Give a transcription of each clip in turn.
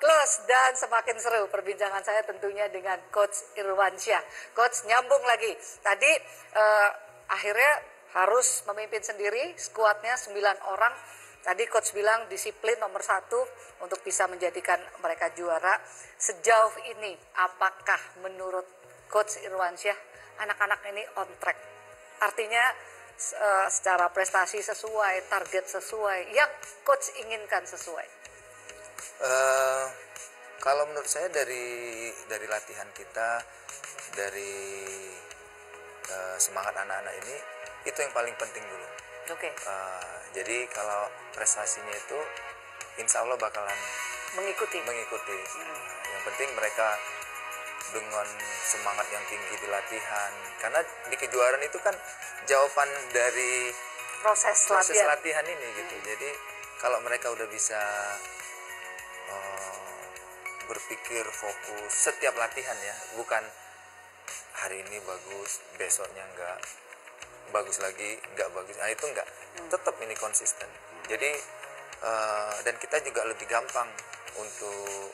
close dan semakin seru perbincangan saya tentunya dengan Coach Irwansyah. Coach, nyambung lagi. Tadi akhirnya harus memimpin sendiri, skuadnya 9 orang. Tadi Coach bilang disiplin nomor 1 untuk bisa menjadikan mereka juara. Sejauh ini, apakah menurut Coach Irwansyah anak-anak ini on track? Artinya secara prestasi sesuai, target sesuai, yang Coach inginkan sesuai? Kalau menurut saya dari latihan kita, dari semangat anak-anak ini, itu yang paling penting dulu. Oke. Jadi kalau prestasinya itu insya Allah bakalan mengikuti. Yang penting mereka dengan semangat yang tinggi di latihan, karena di kejuaraan itu kan jawaban dari proses latihan ini gitu. Jadi kalau mereka udah bisa berpikir fokus setiap latihan ya, bukan hari ini bagus, besoknya enggak bagus lagi, enggak bagus, nah itu enggak, tetap ini konsisten. Jadi dan kita juga lebih gampang untuk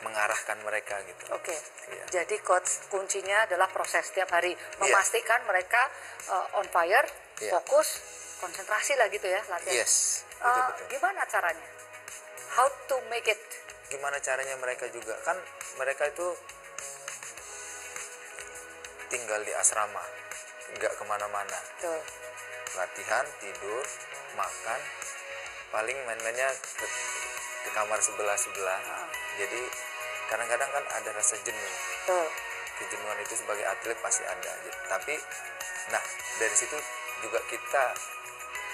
mengarahkan mereka gitu. Oke. Ya. Jadi coach, kuncinya adalah proses setiap hari, memastikan mereka on fire, fokus, konsentrasi lah gitu ya latihan. Yes. Betul. Gimana caranya? How to make it? Gimana caranya mereka juga, kan mereka itu tinggal di asrama, nggak kemana-mana. Tuh. Latihan, tidur, makan, paling main-mainnya ke kamar sebelah. Jadi kadang-kadang kan ada rasa jenuh. Kejenuhan itu sebagai atlet pasti ada. Tapi nah dari situ juga kita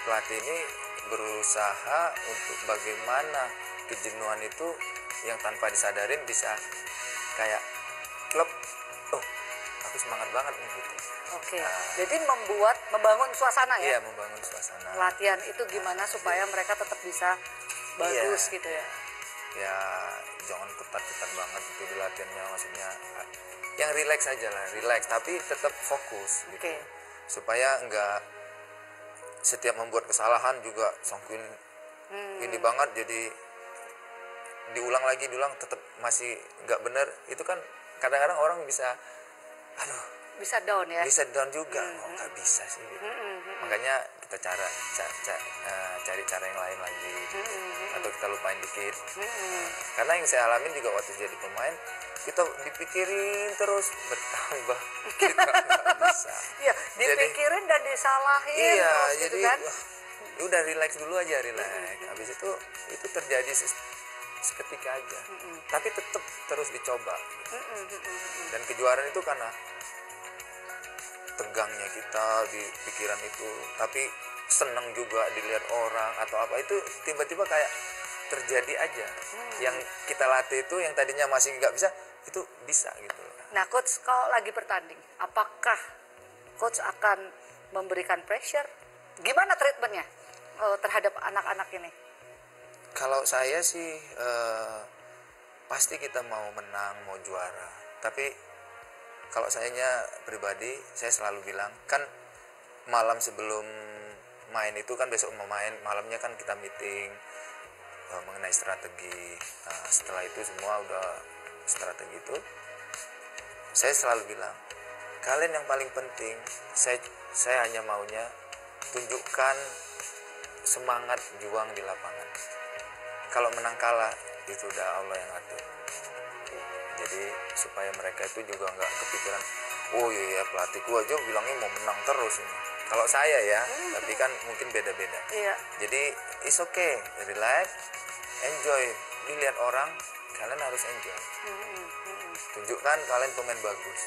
pelatih ini berusaha untuk bagaimana kejenuhan itu yang tanpa disadarin bisa kayak klub, aku semangat banget nih gitu. Oke. Jadi membangun suasana ya? Iya, membangun suasana. Latihan itu gimana supaya mereka tetap bisa bagus gitu ya? Ya jangan ketat-ketat banget itu di latihannya, maksudnya yang relax aja lah, relax tapi tetap fokus gitu. Supaya enggak setiap membuat kesalahan juga sangkuin ini banget, jadi diulang tetap masih enggak benar. Itu kan kadang-kadang orang bisa bisa down ya? Bisa down juga, nggak bisa sih gitu. Makanya kita cari cara yang lain lagi, atau kita lupain dikit. Karena yang saya alamin juga waktu jadi pemain, kita dipikirin terus bertambah, kita nggak bisa. Iya, dipikirin dan disalahin terus gitu kan? Udah relax dulu aja, relax. Habis itu terjadi seketika aja. Tapi tetap terus dicoba. Dan kejuaraan itu karena tegangnya kita di pikiran itu, tapi senang juga dilihat orang atau apa, itu tiba-tiba kayak terjadi aja. Yang kita latih itu yang tadinya masih nggak bisa, itu bisa gitu. Nah coach, kalau lagi bertanding, apakah coach akan memberikan pressure? Gimana treatmentnya terhadap anak-anak ini? Kalau saya sih pasti kita mau menang, mau juara. Tapi kalau sayanya pribadi, saya selalu bilang, kan malam sebelum main itu kan besok mau main, malamnya kan kita meeting mengenai strategi. Setelah itu semua udah strategi itu, saya selalu bilang, kalian yang paling penting, saya hanya maunya tunjukkan semangat juang di lapangan. Kalau menang kalah itu udah Allah yang atur. Jadi supaya mereka itu juga nggak kepikiran, oh iya pelatihku aja bilangnya mau menang terus ini. Kalau saya ya, tapi kan mungkin beda-beda. Jadi it's okay, relax, enjoy. Dilihat orang, kalian harus enjoy. Tunjukkan kalian pemain bagus.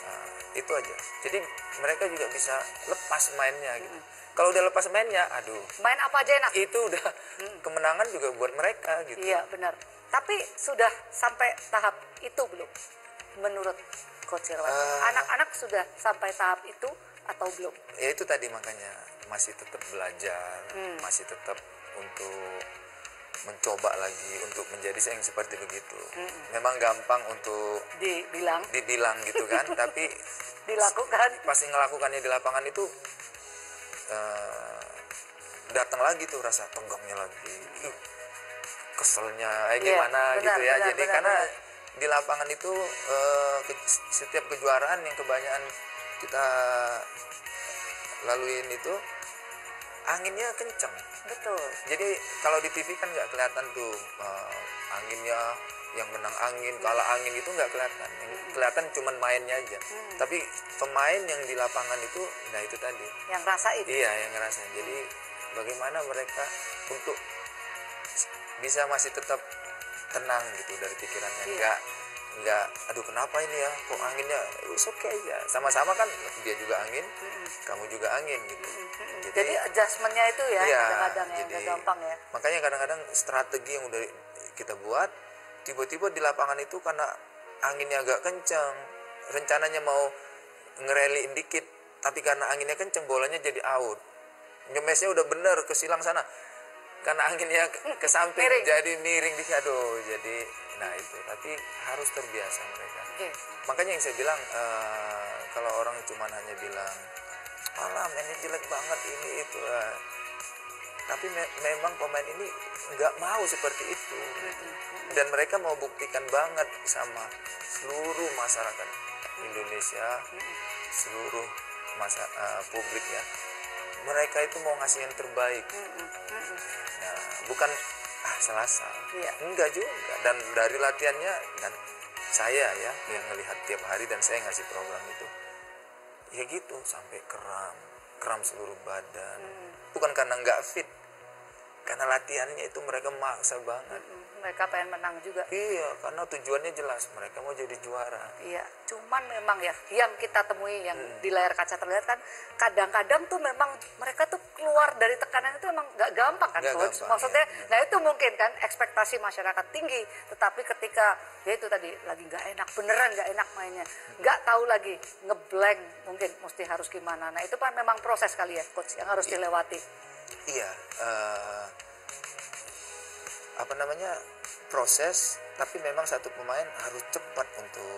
Nah, itu aja. Jadi mereka juga bisa lepas mainnya gitu. Kalau udah lepas mainnya, main apa aja enak. Itu udah kemenangan juga buat mereka gitu. Iya benar. Tapi sudah sampai tahap itu belum? Menurut Coach Irwan, anak-anak sudah sampai tahap itu atau belum? Ya itu tadi, makanya masih tetap belajar, masih tetap untuk mencoba lagi untuk menjadi yang seperti begitu. Memang gampang untuk dibilang gitu kan, tapi dilakukan. Pasti ngelakukannya di lapangan itu datang lagi tuh rasa tenggangnya lagi. keselnya Iya, gimana benar, gitu ya. benar, Jadi benar, karena benar. di lapangan itu setiap kejuaraan yang kebanyakan kita laluin itu anginnya kenceng. Betul. Jadi kalau di TV kan nggak kelihatan tuh anginnya, yang menang angin, kalah angin itu nggak kelihatan. Yang kelihatan cuman mainnya aja. Tapi pemain yang di lapangan itu, nah itu tadi. Yang rasain. Iya, yang ngerasain. Jadi bagaimana mereka untuk bisa masih tetap tenang gitu dari pikirannya. Iya. Nggak, aduh kenapa ini ya, kok anginnya, oke aja. Sama-sama kan, dia juga angin, kamu juga angin gitu. Jadi adjustmentnya itu ya iya, kadang-kadang ya jadi nggak gampang ya. makanya kadang-kadang strategi yang udah kita buat, tiba-tiba di lapangan itu karena anginnya agak kencang, rencananya mau ngereliin dikit, tapi karena anginnya kencang bolanya jadi out. Nyemesnya udah bener ke silang sana, karena anginnya ke samping Miring. jadi miring dikit, aduh jadi, nah itu. Tapi harus terbiasa mereka. Oke. Makanya yang saya bilang, kalau orang cuma hanya bilang alah mainnya jelek banget ini itu, tapi memang pemain ini nggak mau seperti itu, dan mereka mau buktikan banget sama seluruh masyarakat Indonesia, seluruh publik ya, mereka itu mau ngasih yang terbaik. Nah, bukan selasa, Iya. enggak juga. Dan dari latihannya, dan saya ya yang ngelihat tiap hari, dan saya ngasih program itu ya gitu sampai kram seluruh badan. Bukan karena nggak fit, karena latihannya itu mereka maksa banget. Mereka pengen menang juga. Iya, karena tujuannya jelas, mereka mau jadi juara. Iya, cuman memang ya yang kita temui yang di layar kaca terlihat kan kadang-kadang tuh memang mereka tuh keluar dari tekanan itu memang nggak gampang kan, Nggak coach. gampang, Maksudnya, ya. nah itu mungkin kan ekspektasi masyarakat tinggi, tetapi ketika ya itu tadi lagi nggak enak, beneran nggak enak mainnya, nggak tahu lagi ngeblank, mungkin mesti harus gimana. Nah itu kan memang proses kali ya, coach, yang harus dilewati. Iya, proses, tapi memang satu pemain harus cepat untuk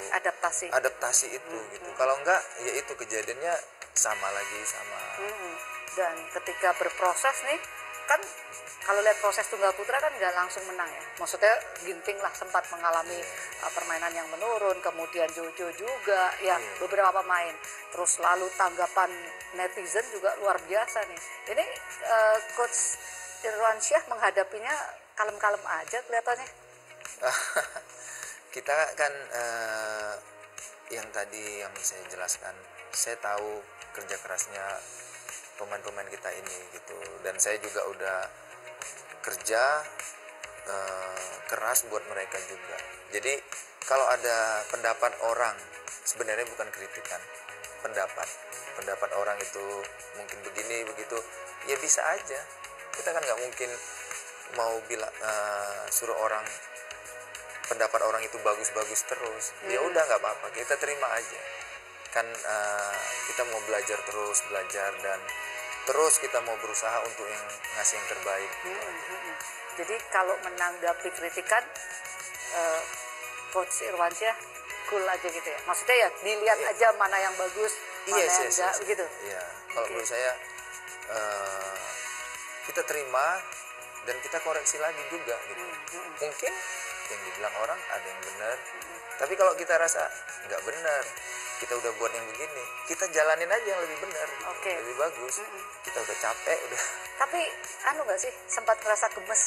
adaptasi itu gitu. Kalau enggak, ya itu kejadiannya sama lagi sama. Dan ketika berproses nih, kan kalau lihat proses tunggal putra kan nggak langsung menang ya. Maksudnya Ginting lah sempat mengalami permainan yang menurun, kemudian Jojo juga, ya beberapa pemain. Terus lalu tanggapan netizen juga luar biasa nih. Ini Coach Irwansyah menghadapinya kalem-kalem aja kelihatannya. Kita kan yang tadi yang saya jelaskan, saya tahu kerja kerasnya pemain-pemain kita ini gitu, dan saya juga udah kerja keras buat mereka juga. Jadi kalau ada pendapat orang, sebenarnya bukan kritikan, pendapat orang itu mungkin begini begitu, ya bisa aja. Kita kan nggak mungkin mau bilang suruh orang pendapat orang itu bagus-bagus terus. Ya udah nggak apa-apa, kita terima aja. Kan kita mau belajar dan terus kita mau berusaha untuk yang ngasih yang terbaik. Jadi kalau menanggapi kritikan, Coach Irwansyah cool aja gitu ya. Maksudnya ya dilihat aja mana yang bagus, mana yang enggak begitu. Iya, kalau menurut saya kita terima dan kita koreksi lagi juga gitu. Mungkin yang dibilang orang ada yang benar, tapi kalau kita rasa nggak benar, kita udah buat yang begini, kita jalanin aja yang lebih benar gitu. Lebih bagus. Kita udah capek udah. Tapi nggak sih, sempat ngerasa gemes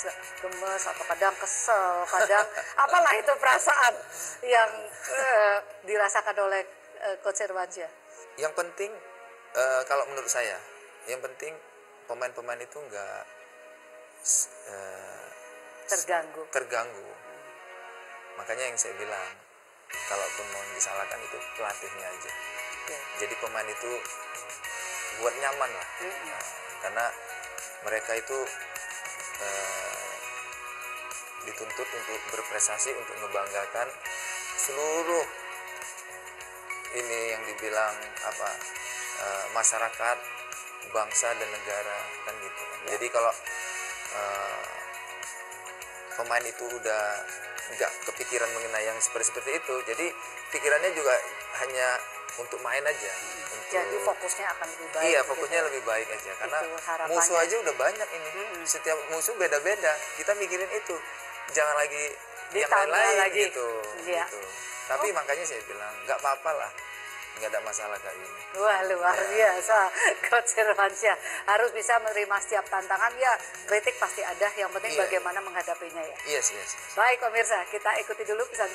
atau kadang kesel, kadang apalah itu perasaan yang dirasakan oleh Coach Irwansyah. Yang penting kalau menurut saya, yang penting pemain-pemain itu nggak terganggu. Makanya yang saya bilang, kalaupun mau disalahkan itu pelatihnya aja. Jadi pemain itu buat nyaman lah. Karena mereka itu dituntut untuk berprestasi, untuk ngebanggakan seluruh ini yang dibilang masyarakat, bangsa dan negara kan gitu. Jadi kalau pemain itu udah nggak kepikiran mengenai yang seperti itu, jadi pikirannya juga hanya untuk main aja. Jadi fokusnya akan lebih baik. Iya, fokusnya lebih baik aja, karena musuh aja udah banyak ini. Setiap musuh beda-beda, kita mikirin itu. jangan lagi yang Ditambah lain-lain lagi. gitu, Iya. gitu. Tapi makanya saya bilang nggak apa-apa lah, nggak ada masalah kayak gini. Wah, luar Ya. biasa Coach Irwansyah. Harus bisa menerima setiap tantangan, ya kritik pasti ada, yang penting Iya. bagaimana menghadapinya ya. Yes, yes, yes. Baik pemirsa, kita ikuti dulu pesan